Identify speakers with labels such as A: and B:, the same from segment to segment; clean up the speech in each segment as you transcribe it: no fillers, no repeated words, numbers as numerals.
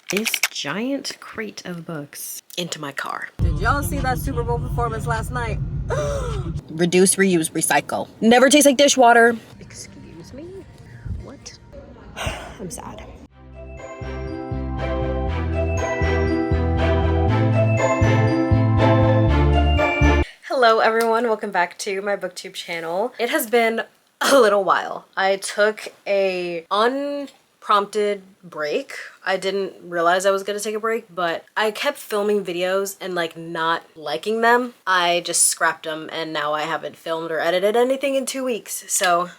A: this giant crate of books into my car.
B: Did y'all see that Super Bowl performance last night?
A: Reduce, reuse, recycle. Never tastes like dishwater. Excuse me? What? I'm sad. Hello everyone, welcome back to my booktube channel. It has been a little while. I took a unprompted break. I didn't realize I was gonna take a break, but I kept filming videos and like not liking them. I just scrapped them and now I haven't filmed or edited anything in 2 weeks. So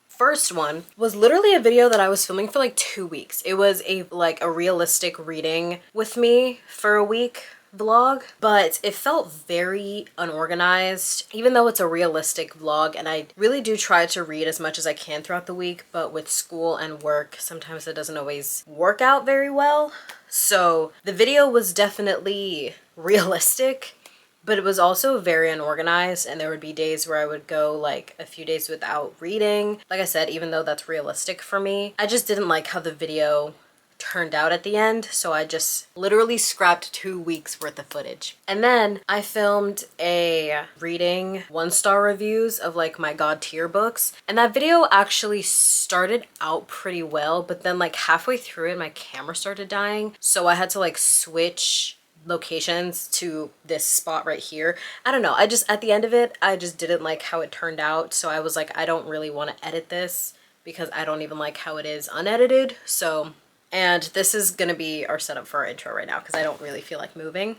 A: first one was literally a video that I was filming for like 2 weeks. It was a realistic reading with me for a week vlog, but it felt very unorganized, even though it's a realistic vlog. And I really do try to read as much as I can throughout the week, but with school and work, sometimes it doesn't always work out very well. So the video was definitely realistic, but it was also very unorganized, and there would be days where I would go like a few days without reading. Like I said, even though that's realistic for me, I just didn't like how the video turned out at the end, so I just literally scrapped 2 weeks worth of footage. And then I filmed a reading 1-star reviews of like my God tier books, and that video actually started out pretty well, but then like halfway through it my camera started dying, so I had to like switch locations to this spot right here. I don't know, I just at the end of it I just didn't like how it turned out, so I was like, I don't really want to edit this because I don't even like how it is unedited. So, and this is gonna be our setup for our intro right now because I don't really feel like moving.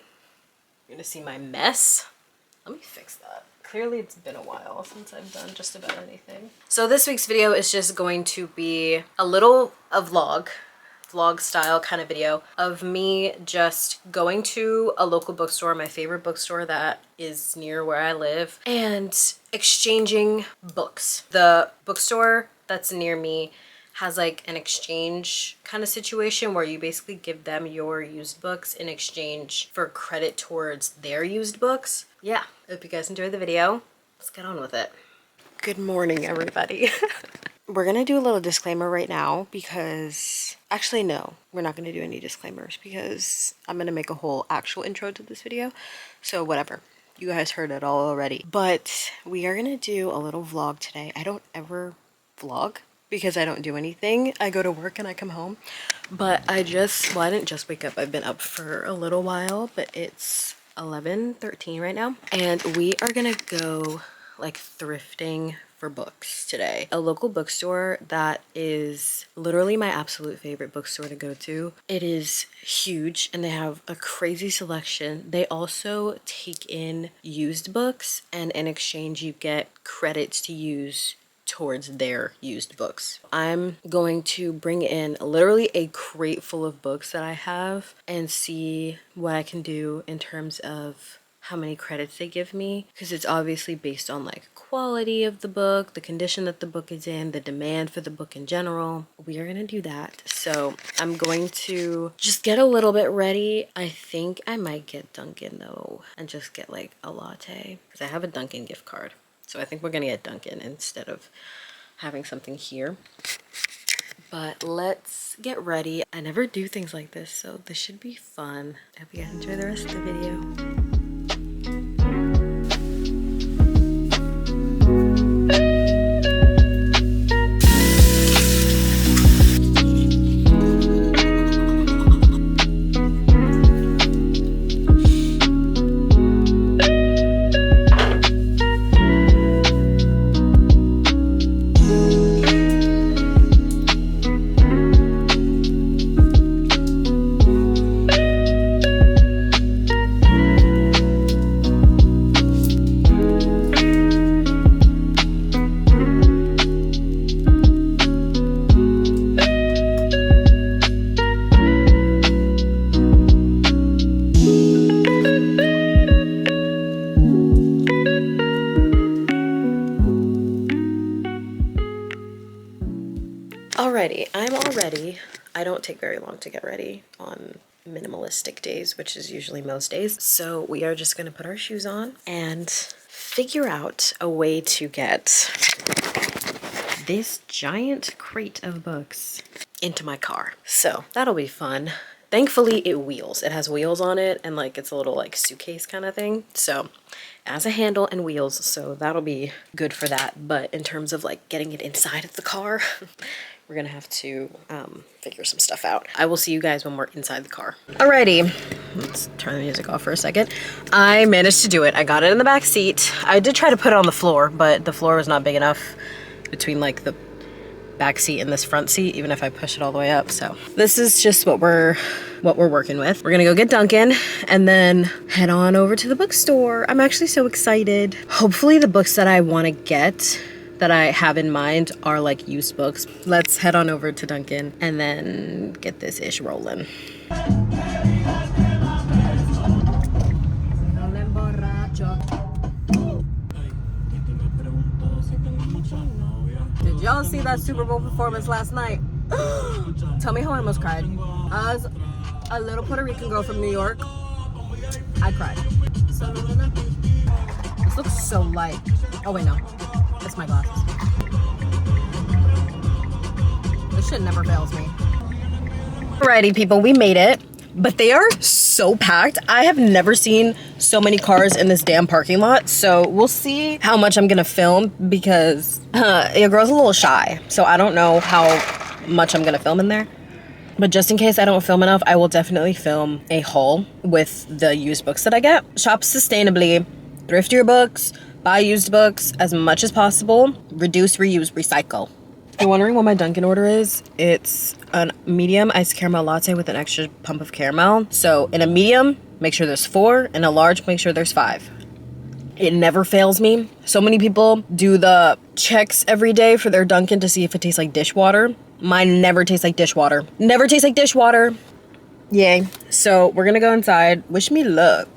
A: You're gonna see my mess. Let me fix that. Clearly it's been a while since I've done just about anything. So this week's video is just going to be a vlog style kind of video of me just going to a local bookstore, my favorite bookstore that is near where I live, and exchanging books. The bookstore that's near me has like an exchange kind of situation where you basically give them your used books in exchange for credit towards their used books. Yeah, hope you guys enjoyed the video. Let's get on with it. Good morning, everybody. We're gonna do a little disclaimer right now because actually no, we're not gonna do any disclaimers because I'm gonna make a whole actual intro to this video. So whatever, you guys heard it all already. But we are gonna do a little vlog today. I don't ever vlog because I don't do anything. I go to work and I come home. But I didn't just wake up. I've been up for a little while, but it's 11:13 right now. And we are gonna go like thrifting for books today. A local bookstore that is literally my absolute favorite bookstore to go to. It is huge and they have a crazy selection. They also take in used books, and in exchange you get credits to use towards their used books. I'm going to bring in literally a crate full of books that I have and see what I can do in terms of how many credits they give me, because it's obviously based on like quality of the book, the condition that the book is in, the demand for the book in general. We are gonna do that. So I'm going to just get a little bit ready. I think I might get Dunkin' though and just get like a latte because I have a Dunkin' gift card. So I think we're gonna get Dunkin' instead of having something here. But let's get ready. I never do things like this, so this should be fun. I hope you guys enjoy the rest of the video. Alrighty, I'm all ready. I don't take very long to get ready on minimalistic days, which is usually most days. So we are just gonna put our shoes on and figure out a way to get this giant crate of books into my car. So that'll be fun. Thankfully it wheels. It has wheels on it and like it's a little like suitcase kind of thing. So it has a handle and wheels, so that'll be good for that. But in terms of like getting it inside of the car, we're gonna have to figure some stuff out. I will see you guys when we're inside the car. Alrighty, let's turn the music off for a second. I managed to do it. I got it in the back seat. I did try to put it on the floor, but the floor was not big enough between like the back seat and this front seat, even if I push it all the way up. So this is just what we're working with. We're gonna go get Dunkin' and then head on over to the bookstore. I'm actually so excited. Hopefully the books that I want to get, that I have in mind, are like used books. Let's head on over to Dunkin' and then get this ish rolling.
B: Did y'all see that Super Bowl performance last night? Tell me how I almost cried. As a little Puerto Rican girl from New York, I cried. This looks so light. Oh wait, no. That's my glasses. This shit never fails me.
A: Alrighty, people, we made it. But they are so packed. I have never seen so many cars in this damn parking lot. So we'll see how much I'm gonna film because your girl's a little shy. So I don't know how much I'm gonna film in there. But just in case I don't film enough, I will definitely film a haul with the used books that I get. Shop sustainably, thrift your books, buy used books as much as possible, reduce, reuse, recycle. If you're wondering what my Dunkin' order is, it's a medium iced caramel latte with an extra pump of caramel. So in a medium, make sure there's 4. In a large, make sure there's 5. It never fails me. So many people do the checks every day for their Dunkin' to see if it tastes like dishwater. Mine never tastes like dishwater. Never tastes like dishwater. Yay. So we're gonna go inside. Wish me luck.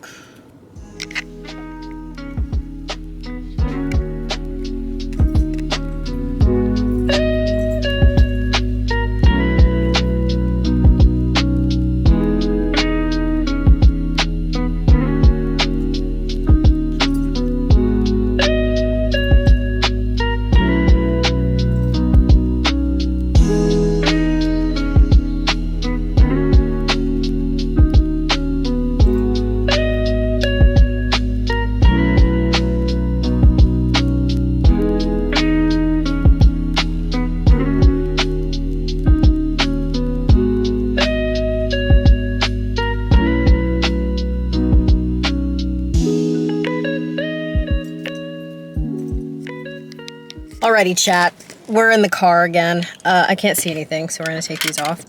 A: Alrighty, chat. We're in the car again. I can't see anything, so we're gonna take these off.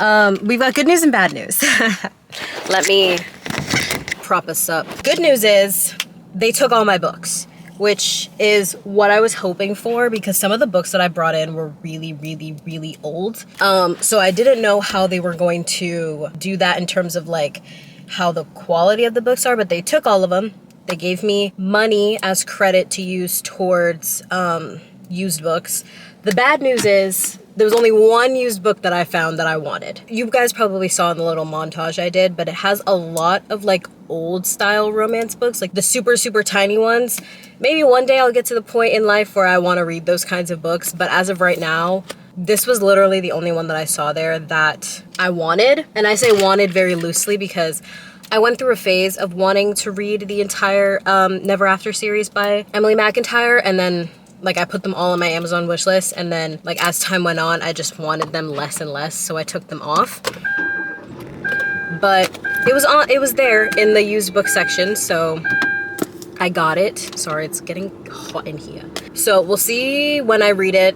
A: We've got good news and bad news. Let me prop us up. Good news is they took all my books, which is what I was hoping for because some of the books that I brought in were really, really, really old. So I didn't know how they were going to do that in terms of like how the quality of the books are, but they took all of them. They gave me money as credit to use towards used books. The bad news is there was only one used book that I found that I wanted. You guys probably saw in the little montage I did, but it has a lot of like old style romance books, like the super, super tiny ones. Maybe one day I'll get to the point in life where I want to read those kinds of books, but as of right now, this was literally the only one that I saw there that I wanted. And I say wanted very loosely because I went through a phase of wanting to read the entire Never After series by Emily McIntyre, and then like I put them all on my Amazon wish list, and then like as time went on, I just wanted them less and less, so I took them off. But it was there in the used book section, so I got it. Sorry, it's getting hot in here. So we'll see when I read it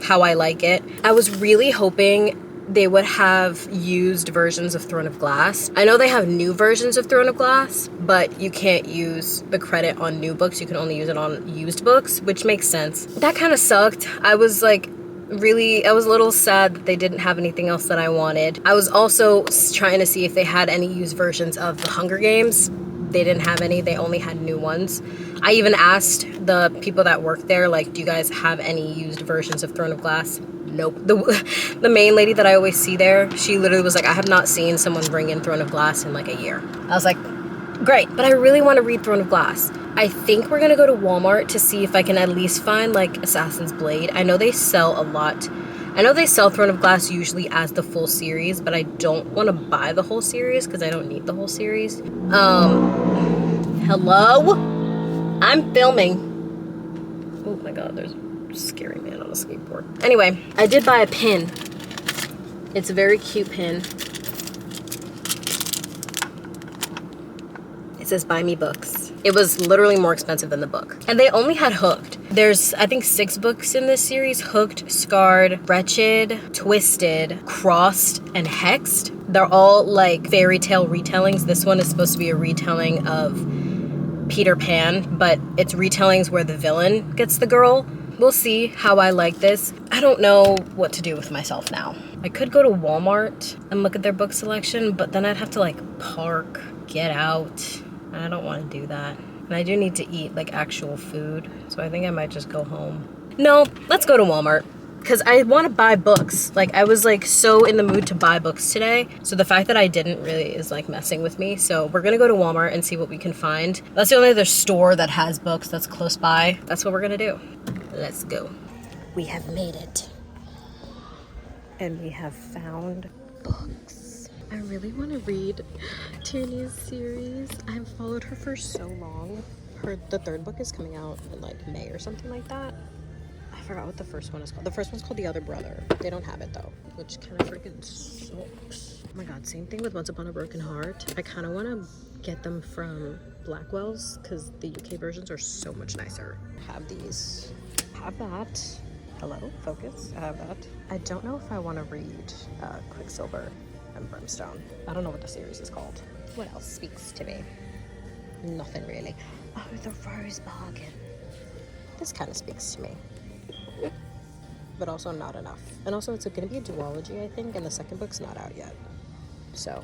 A: how I like it. I was really hoping they would have used versions of Throne of Glass. I know they have new versions of Throne of Glass, but you can't use the credit on new books. You can only use it on used books, which makes sense. That kind of sucked. I was a little sad that they didn't have anything else that I wanted. I was also trying to see if they had any used versions of the Hunger Games. They didn't have any, they only had new ones. I even asked the people that work there, like, do you guys have any used versions of Throne of Glass? Nope. The main lady that I always see there, she literally was like, I have not seen someone bring in Throne of Glass in like a year. I was like, great, but I really want to read Throne of Glass. I think we're gonna go to Walmart to see if I can at least find like Assassin's Blade. I know they sell a lot I know they sell Throne of Glass usually as the full series, but I don't want to buy the whole series because I don't need the whole series. Hello? I'm filming. Oh my god, there's a scary man on a skateboard. Anyway, I did buy a pin. It's a very cute pin. It says buy me books. It was literally more expensive than the book. And they only had Hooked. There's, I think, 6 books in this series. Hooked, Scarred, Wretched, Twisted, Crossed, and Hexed. They're all like fairy tale retellings. This one is supposed to be a retelling of Peter Pan, but it's retellings where the villain gets the girl. We'll see how I like this. I don't know what to do with myself now. I could go to Walmart and look at their book selection, but then I'd have to like park, get out. I don't want to do that. And I do need to eat like actual food, so I think I might just go home. No, let's go to Walmart. Because I want to buy books. Like, I was like so in the mood to buy books today. So the fact that I didn't really is like messing with me. So we're going to go to Walmart and see what we can find. That's the only other store that has books that's close by. That's what we're going to do. Let's go. We have made it. And we have found books. I really want to read Tierney's series. I have followed her for so long. The 3rd book is coming out in like May or something like that. I forgot what the first one is called. The first one's called The Other Brother. They don't have it though, which kind of freaking sucks. Oh my god, same thing with Once Upon a Broken Heart. I kind of want to get them from Blackwell's because the UK versions are so much nicer. I have these. I have that. Hello, focus. I have that. I don't know if I want to read Quicksilver and Brimstone. I don't know what the series is called. What else speaks to me? Nothing really. Oh, The Rose Bargain. This kind of speaks to me. But also not enough. And also it's going to be a duology, I think, and the 2nd book's not out yet. So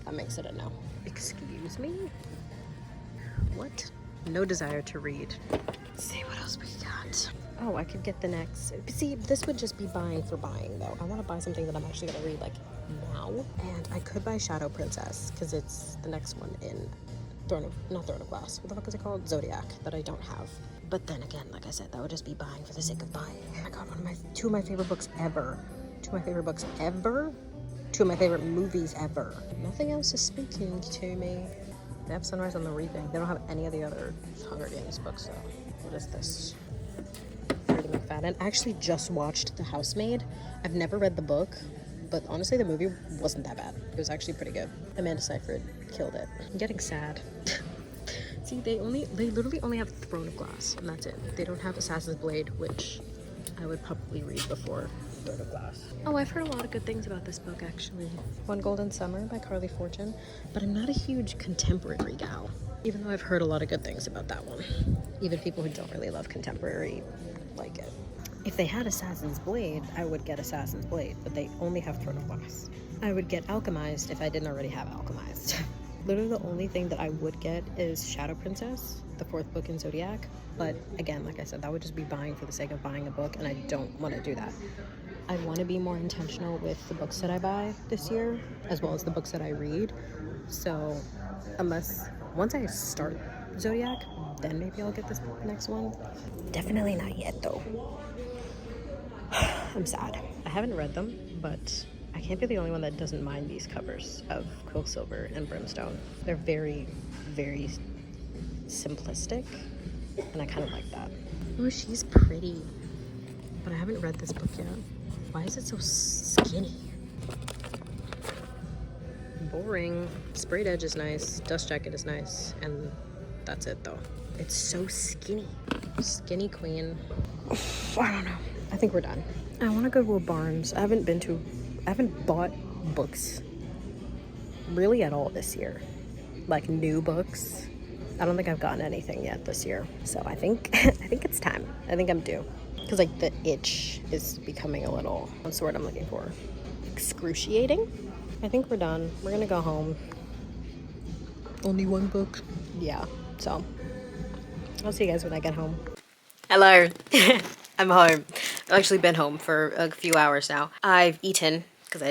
A: that makes it a no. Excuse me? What? No desire to read. Let's see what else we got. Oh, I could get the next. See, this would just be buying for buying, though. I want to buy something that I'm actually going to read, like, now. And I could buy Shadow Princess, because it's the next one in not Throne of Glass. What the fuck is it called? Zodiac, that I don't have. But then again, like I said, that would just be buying for the sake of buying. Oh my god, 2 of my favorite books ever. 2 of my favorite books ever. 2 of my favorite movies ever. Nothing else is speaking to me. They have Sunrise on the Reaping. They don't have any of the other Hunger Games books though. What is this? Freddie McFadden. I actually just watched The Housemaid. I've never read the book, but honestly the movie wasn't that bad. It was actually pretty good. Amanda Seyfried killed it. I'm getting sad. See, they literally only have Throne of Glass, and that's it. They don't have Assassin's Blade, which I would probably read before Throne of Glass. Oh, I've heard a lot of good things about this book, actually. One Golden Summer by Carly Fortune, but I'm not a huge contemporary gal, even though I've heard a lot of good things about that one. Even people who don't really love contemporary like it. If they had Assassin's Blade, I would get Assassin's Blade, but they only have Throne of Glass. I would get Alchemized if I didn't already have Alchemized. Literally the only thing that I would get is Shadow Princess, the 4th book in Zodiac. But again, like I said, that would just be buying for the sake of buying a book, and I don't want to do that. I want to be more intentional with the books that I buy this year, as well as the books that I read. So once I start Zodiac, then maybe I'll get this next one. Definitely not yet though. I'm sad. I haven't read them, but I can't be the only one that doesn't mind these covers of Quicksilver and Brimstone. They're very, very simplistic, and I kind of like that. Oh, she's pretty. But I haven't read this book yet. Why is it so skinny? Boring. Sprayed edge is nice, dust jacket is nice, and that's it though. It's so skinny. Skinny queen. I don't know. I think we're done. I want to go to a Barnes. I haven't bought books really at all this year. Like new books. I don't think I've gotten anything yet this year. So I think it's time. I think I'm due. Because like the itch is becoming a little, what's the word I'm looking for? Excruciating? I think we're done. We're gonna go home. Only one book. Yeah, so I'll see you guys when I get home. Hello. I'm home. I've actually been home for a few hours now. I've eaten, because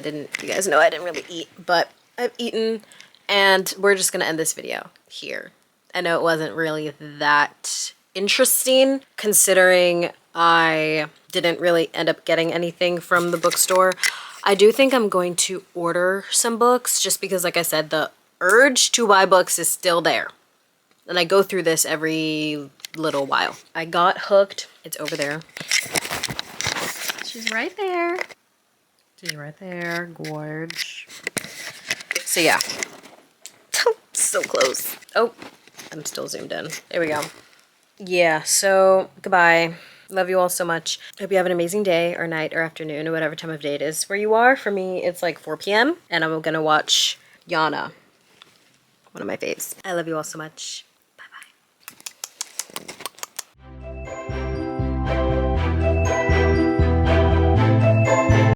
A: you guys know I didn't really eat, but I've eaten, and we're just gonna end this video here. I know it wasn't really that interesting considering I didn't really end up getting anything from the bookstore. I do think I'm going to order some books just because, like I said, the urge to buy books is still there. And I go through this every little while. I got hooked. It's over there. She's right there. She's right there. Gorge. So yeah. So close. Oh, I'm still zoomed in. There we go. Yeah, so goodbye. Love you all so much. Hope you have an amazing day or night or afternoon or whatever time of day it is where you are. For me, it's like 4 p.m. and I'm gonna watch Yana, one of my faves. I love you all so much.